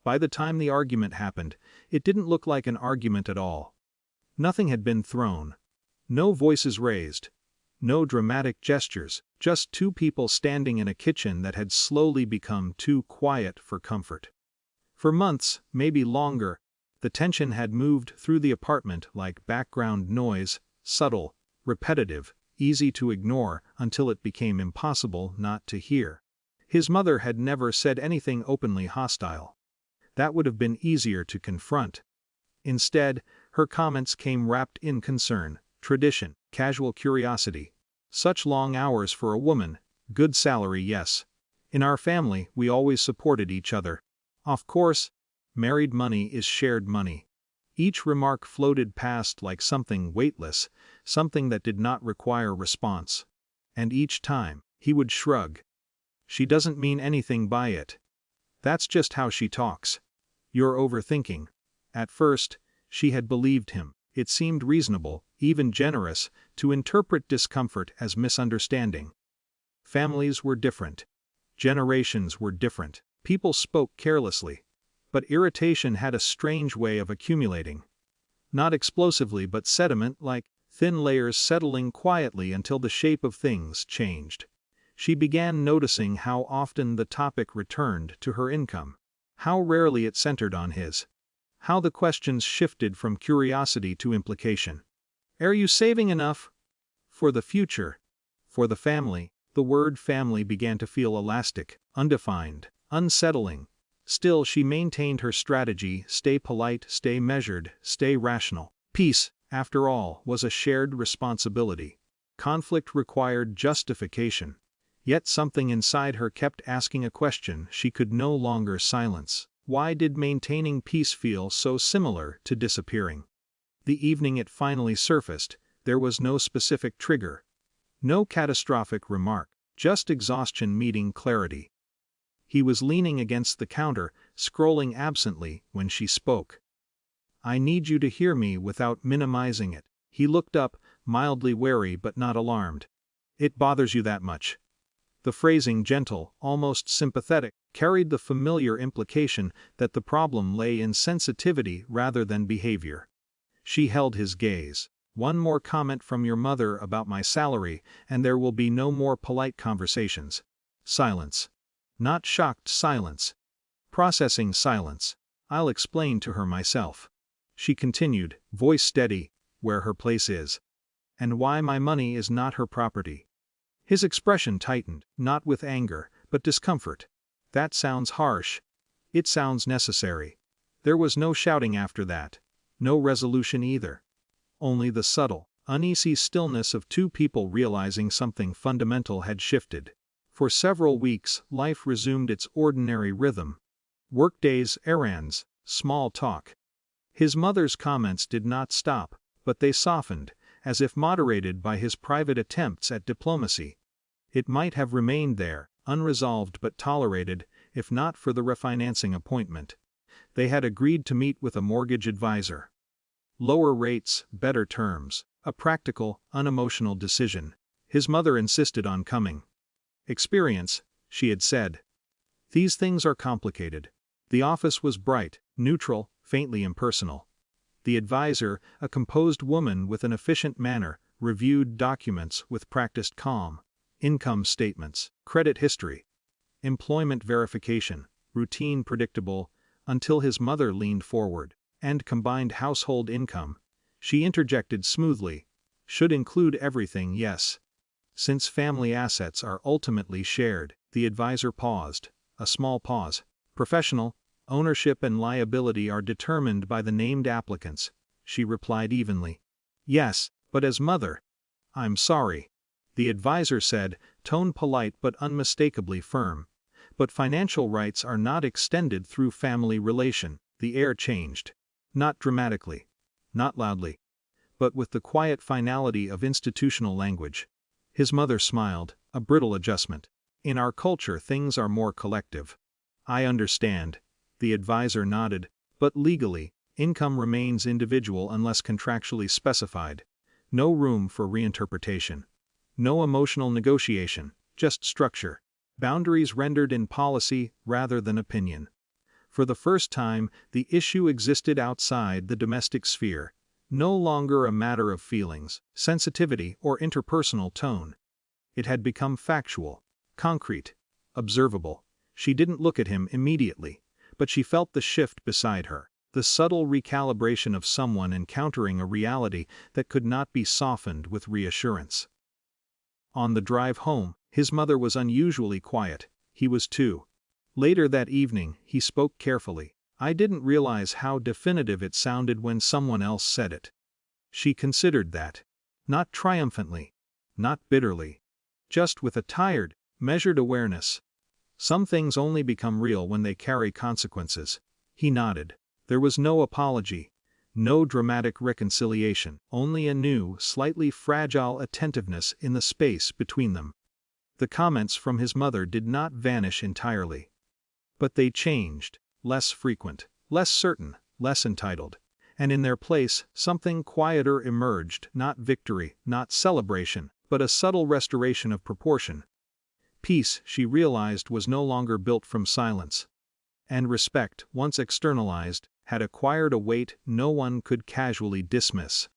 By the time the argument happened, it didn't look like an argument at all. Nothing had been thrown. No voices raised. No dramatic gestures, just two people standing in a kitchen that had slowly become too quiet for comfort. For months, maybe longer, the tension had moved through the apartment like background noise, subtle, repetitive, easy to ignore until it became impossible not to hear. His mother had never said anything openly hostile. That would have been easier to confront. Instead, her comments came wrapped in concern, tradition, casual curiosity. Such long hours for a woman, good salary, yes. In our family, we always supported each other. Of course, married money is shared money. Each remark floated past like something weightless, something that did not require response. And each time, he would shrug. She doesn't mean anything by it. That's just how she talks. You're overthinking. At first, she had believed him. It seemed reasonable, even generous, to interpret discomfort as misunderstanding. Families were different. Generations were different. People spoke carelessly. But irritation had a strange way of accumulating. Not explosively but sediment-like, thin layers settling quietly until the shape of things changed. She began noticing how often the topic returned to her income. How rarely it centered on his. How the questions shifted from curiosity to implication. Are you saving enough? For the future? For the family? The word family began to feel elastic, undefined, unsettling. Still, she maintained her strategy: stay polite, stay measured, stay rational. Peace, after all, was a shared responsibility. Conflict required justification. Yet something inside her kept asking a question she could no longer silence. Why did maintaining peace feel so similar to disappearing? The evening it finally surfaced, there was no specific trigger. No catastrophic remark, just exhaustion meeting clarity. He was leaning against the counter, scrolling absently when she spoke. I need you to hear me without minimizing it. He looked up, mildly wary but not alarmed. It bothers you that much? The phrasing, gentle, almost sympathetic, carried the familiar implication that the problem lay in sensitivity rather than behavior. She held his gaze. One more comment from your mother about my salary, and there will be no more polite conversations. Silence. Not shocked silence. Processing silence. I'll explain to her myself. She continued, voice steady, where her place is. And why my money is not her property. His expression tightened, not with anger, but discomfort. That sounds harsh. It sounds necessary. There was no shouting after that. No resolution either. Only the subtle, uneasy stillness of two people realizing something fundamental had shifted. For several weeks, life resumed its ordinary rhythm. Workdays, errands, small talk. His mother's comments did not stop, but they softened, as if moderated by his private attempts at diplomacy. It might have remained there, unresolved but tolerated, if not for the refinancing appointment. They had agreed to meet with a mortgage advisor. Lower rates, better terms, a practical, unemotional decision. His mother insisted on coming. Experience, she had said. These things are complicated. The office was bright, neutral, faintly impersonal. The advisor, a composed woman with an efficient manner, reviewed documents with practiced calm. Income statements, credit history, employment verification, routine, predictable, until his mother leaned forward. And combined household income, she interjected smoothly, should include everything, yes. Since family assets are ultimately shared, the advisor paused, a small pause. Professional, ownership and liability are determined by the named applicants, she replied evenly. Yes, but as mother. I'm sorry. The advisor said, tone polite but unmistakably firm. But financial rights are not extended through family relation. The air changed. Not dramatically. Not loudly. But with the quiet finality of institutional language. His mother smiled, a brittle adjustment. In our culture things are more collective. I understand. The advisor nodded. But legally, income remains individual unless contractually specified. No room for reinterpretation. No emotional negotiation, just structure. Boundaries rendered in policy rather than opinion. For the first time, the issue existed outside the domestic sphere, no longer a matter of feelings, sensitivity, or interpersonal tone. It had become factual, concrete, observable. She didn't look at him immediately, but she felt the shift beside her, the subtle recalibration of someone encountering a reality that could not be softened with reassurance. On the drive home, his mother was unusually quiet. He was too. Later that evening, he spoke carefully. "I didn't realize how definitive it sounded when someone else said it." She considered that. Not triumphantly. Not bitterly. Just with a tired, measured awareness. Some things only become real when they carry consequences. He nodded. There was no apology. No dramatic reconciliation. Only a new, slightly fragile attentiveness in the space between them. The comments from his mother did not vanish entirely. But they changed. Less frequent, less certain, less entitled. And in their place, something quieter emerged, not victory, not celebration, but a subtle restoration of proportion. Peace, she realized, was no longer built from silence. And respect, once externalized, had acquired a weight no one could casually dismiss.